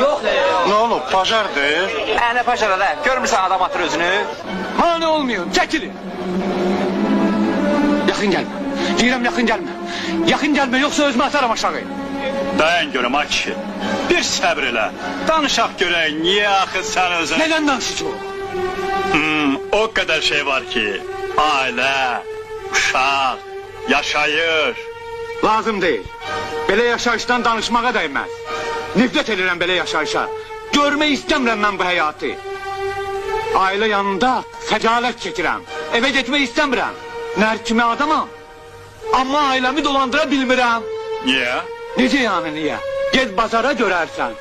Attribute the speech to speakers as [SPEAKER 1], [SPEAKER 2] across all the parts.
[SPEAKER 1] Yox.
[SPEAKER 2] Ne olub, pajardır?
[SPEAKER 1] Nə paşara da, görmürsən adam atır özünü?
[SPEAKER 3] Mane olmuyor, çəkilin. Yaxın gəlmə. Deyirəm, yaxın gəlmə. Yaxın gəlmə, yoxsa özümü atarım aşağı.
[SPEAKER 4] Dayan görüm ay kişi. Bir səbr elə. Danışaq görək, niyə axı sən özün...
[SPEAKER 3] Nədən danışıcı o?
[SPEAKER 4] O qədər şey var ki, ailə, uşaq, yaşayır.
[SPEAKER 3] Lazım deyil. Belə yaşayışdan danışmağa dəyməz. Nifrət edirəm belə yaşayışa. Görmək istəmirəm mən bu həyatı. Ailə yanında xəcalət çəkirəm. Evə getmək istəmirəm. Nər kimi adamam. Amma ailəmi dolandıra bilmirəm.
[SPEAKER 4] Niyə?
[SPEAKER 3] Necə yəni niyə? Gez bazara görərsən.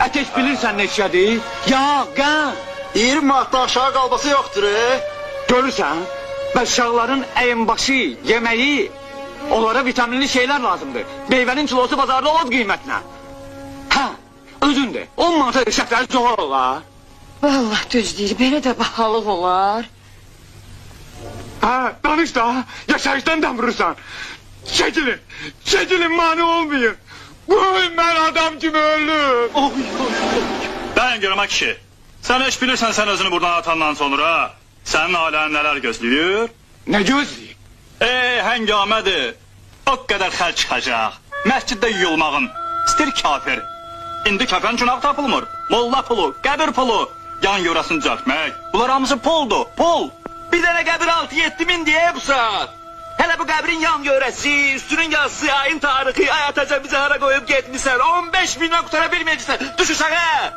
[SPEAKER 3] Əteş bilirsən neçədir? Yağ, qən.
[SPEAKER 2] 20 manatdan aşağı qalbası yoxdur.
[SPEAKER 3] Görürsən? Bəs uşaqların əyinbaşı, yeməyi, onlara vitaminli şeylər lazımdır. Meyvənin kilosu bazarda od qiymətinə. Hə, özün de. 10 manata şəkləri çoxar olar.
[SPEAKER 5] Vallahi düz deyir, belə də bahalıq olar.
[SPEAKER 3] Hə, danış da, yaşayışdan da vurursan. Çəkilin, çəkilin, mane olmayın. Qoy mən adam kimi ölüm.
[SPEAKER 4] Dayan görüm ay kişi. Sən heç bilirsən sən özünü buradan atandan sonra sənin ailən nələr gözləyir?
[SPEAKER 3] Nə gözləyir?
[SPEAKER 4] Həngamədir. O qədər xərc çıxacaq. Məsciddə yuyulmağın. İstir kafir. İndi kəfən günah tapılmır. Molla pulu, qəbir pulu, yan yörəsini düzəltmək. Bunlar hamısı puldur, pul.
[SPEAKER 1] Bir dənə qəbir 6-7 min deyə bu saat. Hələ bu qəbrin yan yörəsi, üstünün yazısı, ayın tarixi, ayataca bizi hara qoyub getmişsən. 15 milyon qutara bilməyəcəksən. Düş uşağa.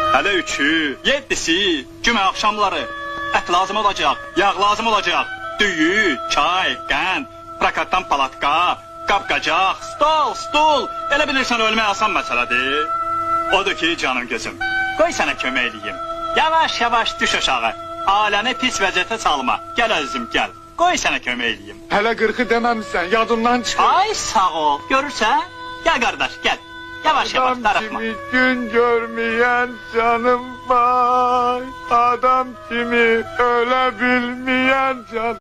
[SPEAKER 4] Hələ 3-ü, 7-si, cümə axşamları. Ət lazım olacaq, yağ lazım olacaq. Düyü, çay, qənd, prakatdan palatka, qapqacaq, stol, stul. Elə bilirsən ölmək asan məsələdir. Odur ki, canım gözüm, qoy sənə kömək eləyim. Yavaş-yavaş düş aşağı. Aləni pis vəziyyətə salma. Gəl əzizim, gəl. Qoy sənə kömək eləyim.
[SPEAKER 3] Hələ 40-ı deməmişsən, yadımdan çıxır.
[SPEAKER 4] Ay sağ ol, görürsən? Gəl qardaş, gəl. Yavaş-yavaş, darıxma.
[SPEAKER 3] Adam kimi gün görməyən canım var. Adam kimi ölə bilməyən can.